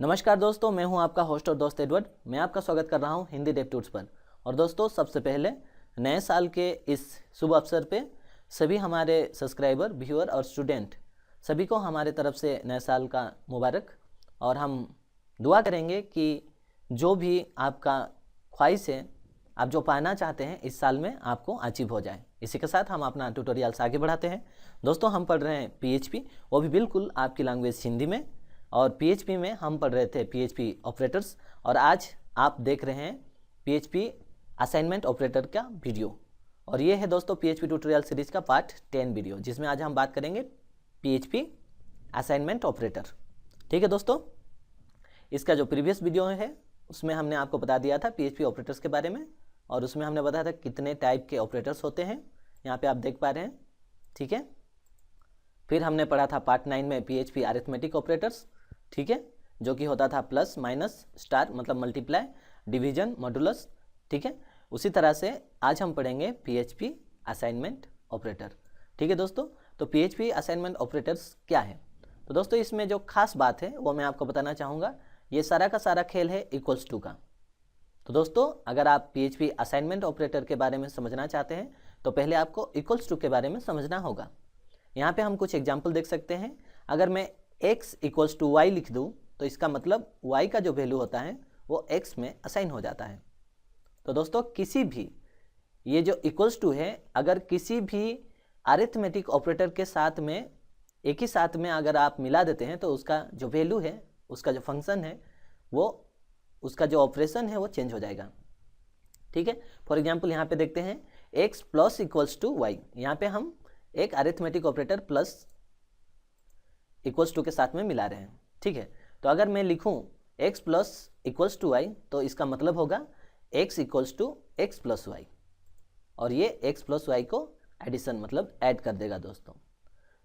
नमस्कार दोस्तों, मैं हूं आपका होस्ट और दोस्त एडवर्ड। मैं आपका स्वागत कर रहा हूं हिंदी डेव टूर्स पर। और दोस्तों, सबसे पहले नए साल के इस शुभ अवसर पे सभी हमारे सब्सक्राइबर, व्यूअर और स्टूडेंट सभी को हमारे तरफ से नए साल का मुबारक। और हम दुआ करेंगे कि जो भी आपका ख्वाहिश है, आप जो पाना चाहते हैं इस साल में आपको अचीव हो जाए। इसी के साथ हम अपना ट्यूटोरियल्स आगे बढ़ाते हैं। दोस्तों, हम पढ़ रहे हैं PHP, वो भी बिल्कुल आपकी लैंग्वेज हिंदी में। और PHP में हम पढ़ रहे थे PHP ऑपरेटर्स, और आज आप देख रहे हैं PHP असाइनमेंट ऑपरेटर का वीडियो। और ये है दोस्तों PHP ट्यूटोरियल सीरीज का पार्ट 10 वीडियो, जिसमें आज हम बात करेंगे PHP असाइनमेंट ऑपरेटर। ठीक है दोस्तों, इसका जो प्रीवियस वीडियो है उसमें हमने आपको बता दिया था PHP ऑपरेटर्स के बारे में, और उसमें हमने बताया था कितने टाइप के ऑपरेटर्स होते हैं। यहाँ पे आप देख पा रहे हैं, ठीक है। फिर हमने पढ़ा था पार्ट 9 में PHP अरिथमेटिक ऑपरेटर्स, ठीक है, जो कि होता था प्लस, माइनस, स्टार मतलब मल्टीप्लाई, डिवीजन, मॉडुलस, ठीक है। उसी तरह से आज हम पढ़ेंगे PHP असाइनमेंट ऑपरेटर। ठीक है दोस्तों, तो PHP असाइनमेंट ऑपरेटर्स क्या है? तो दोस्तों, इसमें जो खास बात है वो मैं आपको बताना चाहूँगा। ये सारा का सारा खेल है इक्वल्स टू का। तो दोस्तों, अगर आप PHP असाइनमेंट ऑपरेटर के बारे में समझना चाहते हैं तो पहले आपको इक्वल्स टू के बारे में समझना होगा। यहाँ पे हम कुछ एग्जाम्पल देख सकते हैं। अगर मैं x इक्वल्स टू वाई लिख दूँ तो इसका मतलब y का जो वैल्यू होता है वो x में असाइन हो जाता है। तो दोस्तों, किसी भी ये जो इक्वल्स टू है, अगर किसी भी अरिथमेटिक ऑपरेटर के साथ में एक ही साथ में अगर आप मिला देते हैं तो उसका जो वैल्यू है, उसका जो फंक्शन है, वो उसका जो ऑपरेशन है वो चेंज हो जाएगा। ठीक है, फॉर एग्जाम्पल यहाँ पे देखते हैं x plus equals to Y. यहाँ पे हम एक arithmetic operator plus equals to के साथ में मिला रहे हैं। ठीक है, तो अगर मैं लिखूं x plus equals to Y तो इसका मतलब होगा x equals to X plus Y, और ये x प्लस वाई को एडिशन मतलब ऐड कर देगा। दोस्तों,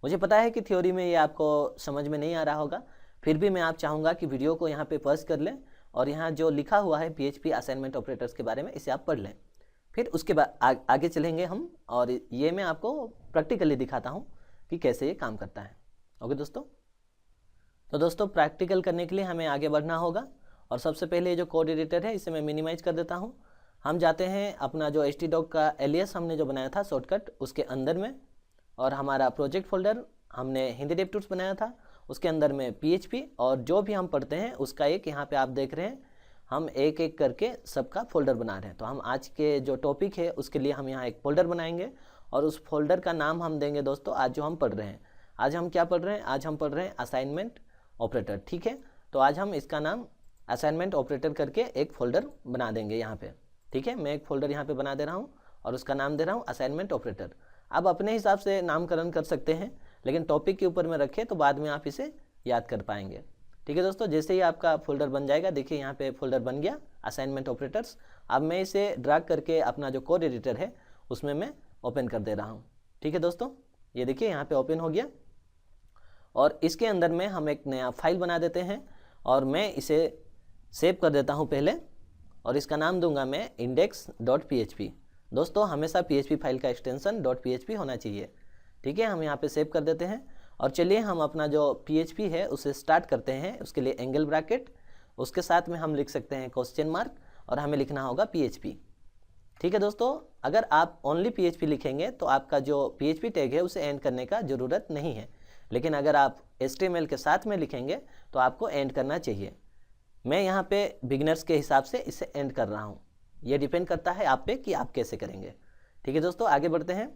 मुझे पता है कि थ्योरी में ये आपको समझ में नहीं आ रहा होगा, फिर भी मैं आप चाहूँगा कि वीडियो को यहाँ पे पॉज कर लें और यहाँ जो लिखा हुआ है PHP असाइनमेंट ऑपरेटर्स के बारे में, इसे आप पढ़ लें। फिर उसके बाद आगे चलेंगे हम, और ये मैं आपको प्रैक्टिकली दिखाता हूँ कि कैसे ये काम करता है। ओके दोस्तों, तो दोस्तों प्रैक्टिकल करने के लिए हमें आगे बढ़ना होगा। और सबसे पहले जो कोड एडिटर है इसे मैं मिनिमाइज कर देता हूँ। हम जाते हैं अपना जो htdoc का एलियस हमने जो बनाया था शॉर्टकट, उसके अंदर में, और हमारा प्रोजेक्ट फोल्डर हमने हिंदी डेव टूल्स बनाया था, उसके अंदर में PHP, और जो भी हम पढ़ते हैं उसका एक यहाँ पे आप देख रहे हैं, हम एक एक करके सबका फोल्डर बना रहे हैं। तो हम आज के जो टॉपिक है उसके लिए हम यहाँ एक फोल्डर बनाएंगे, और उस फोल्डर का नाम हम देंगे दोस्तों आज जो हम पढ़ रहे हैं। आज हम क्या पढ़ रहे हैं? आज हम पढ़ रहे हैं असाइनमेंट ऑपरेटर। ठीक है, तो आज हम इसका नाम असाइनमेंट ऑपरेटर करके एक फोल्डर बना देंगे यहाँ पे। ठीक है, मैं एक फोल्डर यहाँ पे बना दे रहा हूँ और उसका नाम दे रहा हूँ असाइनमेंट ऑपरेटर। आप अपने हिसाब से नामकरण कर सकते हैं, लेकिन टॉपिक के ऊपर में रखें तो बाद में आप इसे याद कर पाएंगे। ठीक है दोस्तों, जैसे ही आपका फोल्डर बन जाएगा, देखिए यहाँ पे फोल्डर बन गया असाइनमेंट ऑपरेटर्स। अब मैं इसे ड्रैग करके अपना जो कोड एडिटर है उसमें मैं ओपन कर दे रहा हूँ। ठीक है दोस्तों, ये देखिए यहाँ पे ओपन हो गया, और इसके अंदर में हम एक नया फाइल बना देते हैं, और मैं इसे सेव कर देता हूं पहले, और इसका नाम दूंगा मैं index.php। दोस्तों, हमेशा PHP फाइल का एक्सटेंशन .php होना चाहिए। ठीक है, हम यहाँ पे सेव कर देते हैं, और चलिए हम अपना जो PHP है उसे स्टार्ट करते हैं। उसके लिए एंगल ब्रैकेट, उसके साथ में हम लिख सकते हैं क्वेश्चन मार्क, और हमें लिखना होगा PHP। ठीक है दोस्तों, अगर आप ओनली PHP लिखेंगे तो आपका जो PHP टैग है उसे एंड करने का ज़रूरत नहीं है, लेकिन अगर आप HTML के साथ में लिखेंगे तो आपको एंड करना चाहिए। मैं यहाँ पे बिगिनर्स के हिसाब से इसे एंड कर रहा हूँ, ये डिपेंड करता है आप पे कि आप कैसे करेंगे। ठीक है दोस्तों, आगे बढ़ते हैं।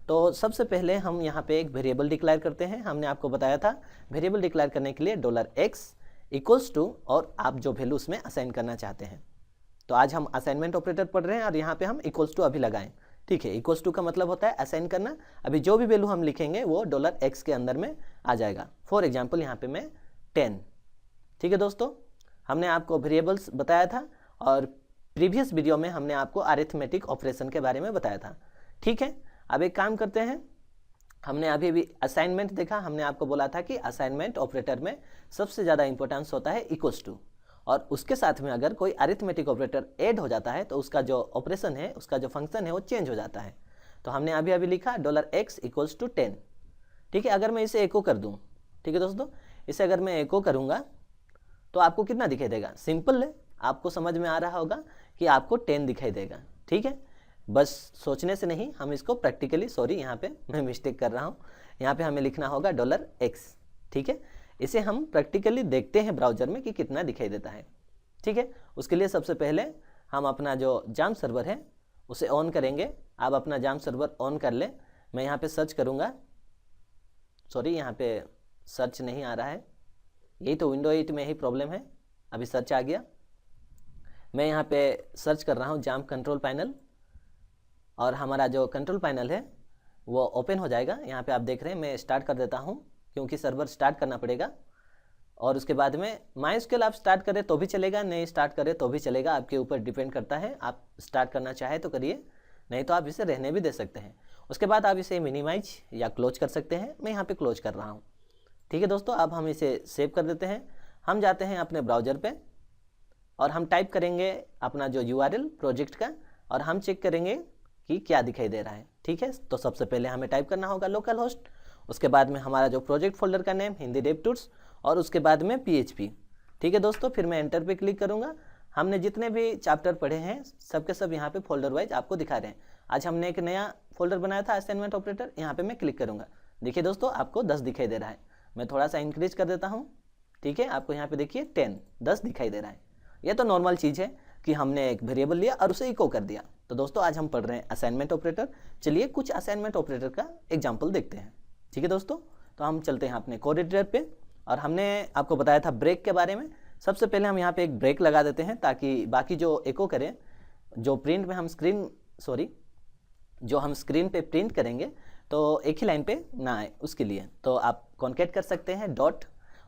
तो सबसे पहले हम यहाँ पे एक वेरिएबल डिक्लेयर करते हैं। हमने आपको बताया था वेरिएबल डिक्लेयर करने के लिए $x इक्वल्स टू और आप जो वैल्यू उसमें असाइन करना चाहते हैं। तो आज हम असाइनमेंट ऑपरेटर पढ़ रहे हैं, और यहाँ पे हम इक्वल्स टू अभी लगाएं। ठीक है, इक्वल्स टू का मतलब होता है असाइन करना। अभी जो भी वैल्यू हम लिखेंगे वो $x के अंदर में आ जाएगा। फॉर एग्जांपल यहाँ पे मैं 10। ठीक है दोस्तों, हमने आपको वेरिएबल्स बताया था, और प्रीवियस वीडियो में हमने आपको अरिथमेटिक ऑपरेशन के बारे में बताया था। ठीक है, अब एक काम करते हैं, हमने अभी भी असाइनमेंट देखा। हमने आपको बोला था कि असाइनमेंट ऑपरेटर में सबसे ज़्यादा इंपॉर्टेंस होता है इक्वल्स टू, और उसके साथ में अगर कोई अरिथमेटिक ऑपरेटर ऐड हो जाता है तो उसका जो ऑपरेशन है, उसका जो फंक्शन है वो चेंज हो जाता है। तो हमने अभी अभी लिखा $x इक्वल्स टू 10। ठीक है, अगर मैं इसे एको कर दूं, ठीक है दोस्तों, इसे अगर मैं एको करूंगा तो आपको कितना दिखाई देगा, सिंपल है, आपको समझ में आ रहा होगा कि आपको 10 दिखाई देगा। ठीक है, बस सोचने से नहीं, हम इसको प्रैक्टिकली, सॉरी यहाँ पे मैं मिस्टेक कर रहा हूँ, यहाँ पे हमें लिखना होगा $x। ठीक है, इसे हम प्रैक्टिकली देखते हैं ब्राउजर में कि कितना दिखाई देता है। ठीक है, उसके लिए सबसे पहले हम अपना जो जाम सर्वर है उसे ऑन करेंगे। आप अपना जाम सर्वर ऑन कर ले। मैं यहाँ पे सर्च करूँगा, सॉरी यहाँ पे सर्च नहीं आ रहा है, यही तो विंडो 8 में ही प्रॉब्लम है। अभी सर्च आ गया, मैं यहाँ पे सर्च कर रहा हूँ जाम कंट्रोल पैनल, और हमारा जो कंट्रोल पैनल है वो ओपन हो जाएगा। यहाँ पे आप देख रहे हैं, मैं स्टार्ट कर देता हूँ क्योंकि सर्वर स्टार्ट करना पड़ेगा। और उसके बाद में MySQL आप स्टार्ट करें तो भी चलेगा, नहीं स्टार्ट करें तो भी चलेगा, आपके ऊपर डिपेंड करता है। आप स्टार्ट करना चाहे तो करिए, नहीं तो आप इसे रहने भी दे सकते हैं। उसके बाद आप इसे मिनिमाइज या क्लोज कर सकते हैं। मैं यहाँ पे क्लोज कर रहा हूँ। ठीक है दोस्तों, अब हम इसे सेव कर देते हैं। हम जाते हैं अपने ब्राउज़र पे और हम टाइप करेंगे अपना जो URL प्रोजेक्ट का, और हम चेक करेंगे कि क्या दिखाई दे रहा है। ठीक है, तो सबसे पहले हमें टाइप करना होगा लोकल होस्ट, उसके बाद में हमारा जो प्रोजेक्ट फोल्डर का नेम हिंदी डेव टूल्स, और उसके बाद में PHP। ठीक है दोस्तों, फिर मैं एंटर पे क्लिक करूँगा। हमने जितने भी चैप्टर पढ़े हैं सबके सब यहाँ पे फोल्डर वाइज आपको दिखा रहे हैं। आज हमने एक नया फोल्डर बनाया था असाइनमेंट ऑपरेटर, यहाँ पे मैं क्लिक करूँगा। देखिए दोस्तों, आपको 10 दिखाई दे रहा है। मैं थोड़ा सा इंक्रीज कर देता हूँ। ठीक है, आपको यहाँ पे देखिए 10 दिखाई दे रहा है। ये तो नॉर्मल चीज़ है कि हमने एक वेरिएबल लिया और उसे इको कर दिया। तो दोस्तों, आज हम पढ़ रहे हैं असाइनमेंट ऑपरेटर। चलिए कुछ असाइनमेंट ऑपरेटर का एग्जाम्पल देखते हैं। ठीक है दोस्तों, तो हम चलते हैं अपने कोड एडिटर पे, और हमने आपको बताया था ब्रेक के बारे में। सबसे पहले हम यहाँ पे एक ब्रेक लगा देते हैं ताकि बाकी जो एको करें, जो प्रिंट में हम जो हम स्क्रीन पे प्रिंट करेंगे तो एक ही लाइन पे ना आए, उसके लिए तो आप कॉन्केट कर सकते हैं डॉट,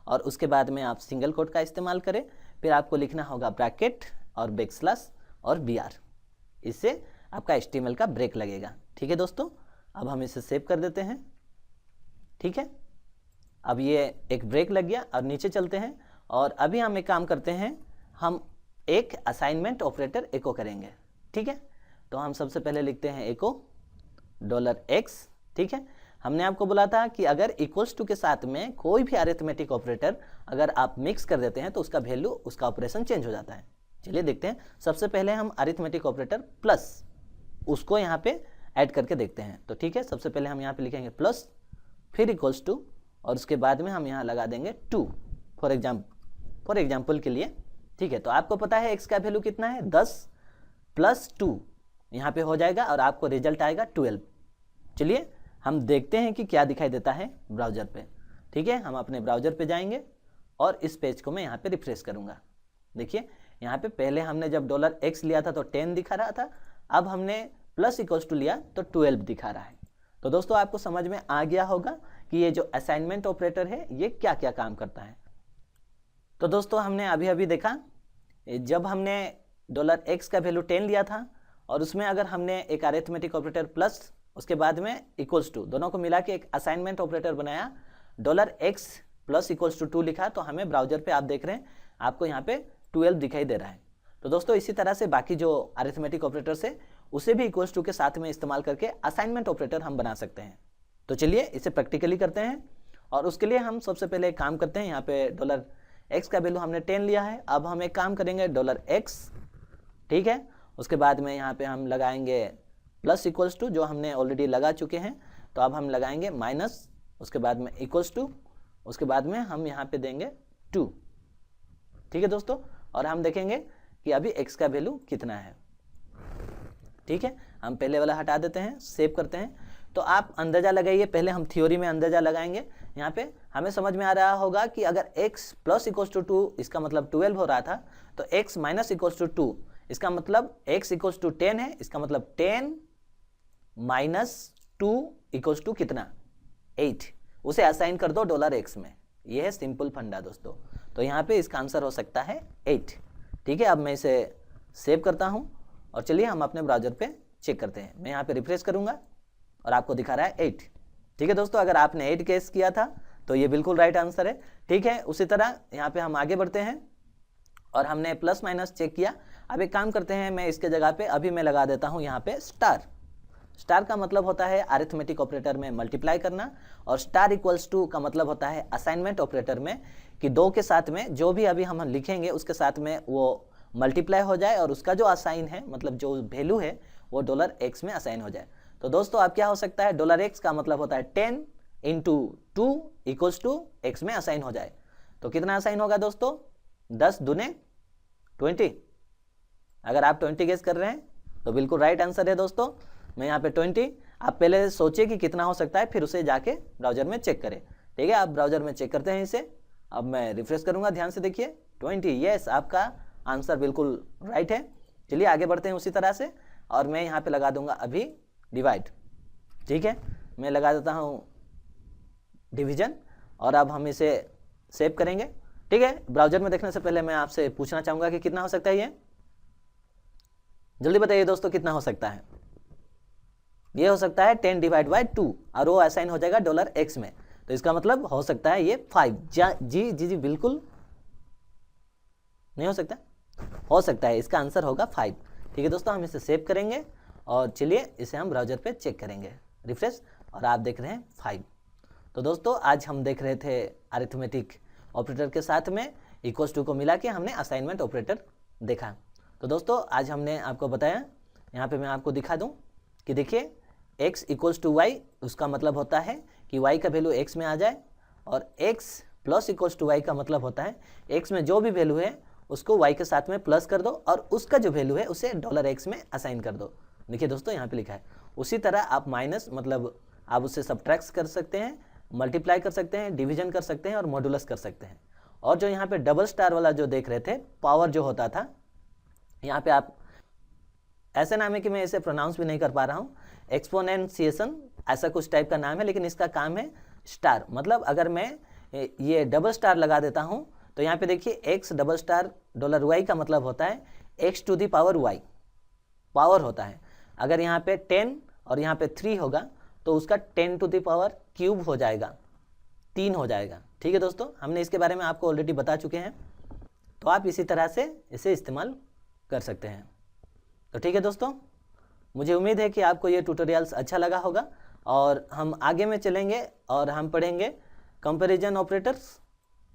और उसके बाद में आप सिंगल कोट का इस्तेमाल करें। फिर आपको लिखना होगा ब्रैकेट और बैकस्लैश और BR, इससे आपका HTML का ब्रेक लगेगा। ठीक है दोस्तों, अब हम इसे सेव कर देते हैं। ठीक है, अब ये एक ब्रेक लग गया, और नीचे चलते हैं और अभी हम एक काम करते हैं, हम एक असाइनमेंट ऑपरेटर एको करेंगे। ठीक है, तो हम सबसे पहले लिखते हैं एको $x। ठीक है, हमने आपको बोला था कि अगर इक्वल्स टू के साथ में कोई भी अरिथमेटिक ऑपरेटर अगर आप मिक्स कर देते हैं तो उसका वैल्यू, उसका ऑपरेशन चेंज हो जाता है। चलिए देखते हैं। सबसे पहले हम अरिथमेटिक ऑपरेटर प्लस, उसको यहाँ पे ऐड करके देखते हैं। तो ठीक है, सबसे पहले हम यहाँ पे लिखेंगे प्लस, फिर इक्वल्स टू, और उसके बाद में हम यहाँ लगा देंगे 2 फॉर एग्जाम्पल के लिए। ठीक है, तो आपको पता है x का वैल्यू कितना है, 10 + 2 यहाँ पे हो जाएगा और आपको रिजल्ट आएगा 12। चलिए हम देखते हैं कि क्या दिखाई देता है ब्राउज़र पे। ठीक है, हम अपने ब्राउज़र पे जाएंगे और इस पेज को मैं यहाँ पे रिफ्रेश करूँगा। देखिए यहाँ पे पहले हमने जब $x लिया था तो 10 दिखा रहा था, अब हमने += लिया तो 12 दिखा रहा है। तो दोस्तों, आपको समझ में आ गया होगा कि ये जो असाइनमेंट ऑपरेटर है ये क्या क्या काम करता है। तो दोस्तों, हमने अभी देखा, जब हमने $x का वैल्यू 10 लिया था और उसमें अगर हमने एक अरिथमेटिक ऑपरेटर प्लस, उसके बाद में =, दोनों को मिला के एक असाइनमेंट ऑपरेटर बनाया, $x + 2 लिखा, तो हमें ब्राउज़र पे आप देख रहे हैं आपको यहाँ पे 12 दिखाई दे रहा है। तो दोस्तों, इसी तरह से बाकी जो अरिथमेटिक ऑपरेटर्स है उसे भी =, के साथ में इस्तेमाल करके असाइनमेंट ऑपरेटर हम बना सकते हैं। तो चलिए इसे प्रैक्टिकली करते हैं, और उसके लिए हम सबसे पहले एक काम करते हैं। यहाँ पे $x का वैल्यू हमने 10 लिया है, अब हम एक काम करेंगे $x। ठीक है, उसके बाद में यहाँ पे हम लगाएंगे += जो हमने ऑलरेडी लगा चुके हैं, तो अब हम लगाएंगे माइनस, उसके बाद में =, उसके बाद में हम यहाँ पे देंगे 2। ठीक है दोस्तों, और हम देखेंगे कि अभी x का वैल्यू कितना है। ठीक है, हम पहले वाला हटा देते हैं, सेव करते हैं। तो आप अंदाजा लगाइए, पहले हम थ्योरी में अंदाजा लगाएंगे। यहाँ पे हमें समझ में आ रहा होगा कि अगर x + 2 इसका मतलब 12 हो रहा था, तो x - 2 इसका मतलब x = 10 है, इसका मतलब 10 - 2 = कितना, 8। उसे असाइन कर दो $x में। यह है सिंपल फंडा दोस्तों। तो यहाँ पे इसका आंसर हो सकता है 8। ठीक है, अब मैं इसे सेव करता हूँ और चलिए हम अपने ब्राउज़र पे चेक करते हैं। मैं यहाँ पे रिफ्रेश करूँगा और आपको दिखा रहा है 8। ठीक है दोस्तों, अगर आपने 8 गेस किया था तो ये बिल्कुल राइट आंसर है। ठीक है, उसी तरह यहाँ पे हम आगे बढ़ते हैं और हमने प्लस माइनस चेक किया। अब एक काम करते हैं, मैं इसके जगह पे अभी मैं लगा देता हूँ यहाँ पे स्टार का मतलब होता है अरिथमेटिक ऑपरेटर में मल्टीप्लाई करना, और *= का मतलब होता है असाइनमेंट ऑपरेटर में कि 2 के साथ में जो भी अभी हम लिखेंगे उसके साथ में वो मल्टीप्लाई हो जाए और उसका जो असाइन है, मतलब जो वैल्यू है वो $x में असाइन हो जाए। तो दोस्तों अब क्या हो सकता है, $x का मतलब होता है 10 इंटू 2 इक्वल्स टू x में असाइन हो जाए। तो कितना असाइन होगा दोस्तों, 10 दूने 20। अगर आप 20 गेस कर रहे हैं तो बिल्कुल राइट आंसर है दोस्तों। मैं यहाँ पे 20, आप पहले सोचिए कि कितना हो सकता है, फिर उसे जाके ब्राउजर में चेक करें। ठीक है, आप ब्राउजर में चेक करते हैं इसे। अब मैं रिफ्रेश करूंगा, ध्यान से देखिए 20। यस, आपका आंसर बिल्कुल राइट है। चलिए आगे बढ़ते हैं उसी तरह से, और मैं यहाँ पे लगा दूंगा अभी डिवाइड। ठीक है, मैं लगा देता हूँ डिवीजन, और अब हम इसे सेव करेंगे। ठीक है, ब्राउजर में देखने से पहले मैं आपसे पूछना चाहूंगा कि कितना हो सकता है ये, जल्दी बताइए दोस्तों कितना हो सकता है। ये हो सकता है 10 डिवाइड बाई 2 और वो असाइन हो जाएगा $x में। तो इसका मतलब हो सकता है ये 5। जी जी जी बिल्कुल नहीं हो सकता, हो सकता है, इसका आंसर होगा 5। ठीक है दोस्तों, हम इसे सेव करेंगे और चलिए इसे हम ब्राउजर पे चेक करेंगे, रिफ्रेश, और आप देख रहे हैं 5। तो दोस्तों आज हम देख रहे थे अरिथमेटिक ऑपरेटर के साथ में इक्वल्स टू को मिला के हमने असाइनमेंट ऑपरेटर देखा। तो दोस्तों आज हमने आपको बताया, यहाँ पे मैं आपको दिखा दूँ कि देखिए x इक्वल्स टू वाई, उसका मतलब होता है कि y का वैल्यू x में आ जाए, और x plus equals to Y का मतलब होता है x में जो भी वैल्यू है उसको y के साथ में प्लस कर दो और उसका जो वैल्यू है उसे $x में असाइन कर दो। देखिए दोस्तों यहाँ पे लिखा है। उसी तरह आप माइनस मतलब आप उससे सब्ट्रैक्ट कर सकते हैं, मल्टीप्लाई कर सकते हैं, डिवीजन कर सकते हैं और मॉडुलस कर सकते हैं। और जो यहाँ पे डबल स्टार वाला जो देख रहे थे, पावर जो होता था, यहाँ पे आप ऐसा नाम है कि मैं इसे प्रोनाउंस भी नहीं कर पा रहा हूँ, एक्सपोनेंशिएशन ऐसा कुछ टाइप का नाम है, लेकिन इसका काम है स्टार। मतलब अगर मैं ये डबल स्टार लगा देता हूँ तो यहाँ पे देखिए x डबल स्टार $y का मतलब होता है x to the power y, power होता है। अगर यहाँ पे 10 और यहाँ पे 3 होगा तो उसका 10 टू दी पावर क्यूब हो जाएगा, 3 हो जाएगा। ठीक है दोस्तों, हमने इसके बारे में आपको ऑलरेडी बता चुके हैं, तो आप इसी तरह से इसे इस्तेमाल कर सकते हैं। तो ठीक है दोस्तों, मुझे उम्मीद है कि आपको ये ट्यूटोरियल्स अच्छा लगा होगा, और हम आगे में चलेंगे और हम पढ़ेंगे कंपैरिजन ऑपरेटर्स।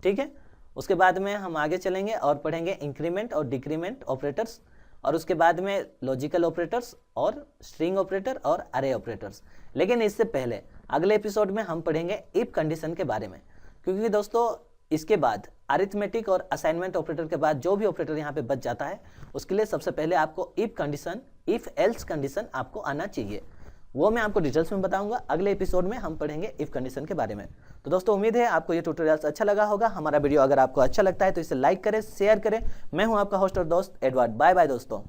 ठीक है, उसके बाद में हम आगे चलेंगे और पढ़ेंगे इंक्रीमेंट और डिक्रीमेंट ऑपरेटर्स, और उसके बाद में लॉजिकल ऑपरेटर्स और स्ट्रिंग ऑपरेटर और अरे ऑपरेटर्स। लेकिन इससे पहले अगले एपिसोड में हम पढ़ेंगे इफ कंडीशन के बारे में, क्योंकि दोस्तों इसके बाद अरिथमेटिक और असाइनमेंट ऑपरेटर के बाद जो भी ऑपरेटर यहाँ पे बच जाता है उसके लिए सबसे पहले आपको if condition, if else condition आपको आना चाहिए। वो मैं आपको डिटेल्स में बताऊंगा। अगले एपिसोड में हम पढ़ेंगे इफ कंडीशन के बारे में। तो दोस्तों उम्मीद है आपको ये ट्यूटोरियल अच्छा लगा होगा। हमारा वीडियो अगर आपको अच्छा लगता है तो इसे लाइक करें, शेयर करें। मैं हूं आपका होस्ट और दोस्त एडवर्ड। बाय बाय दोस्तों।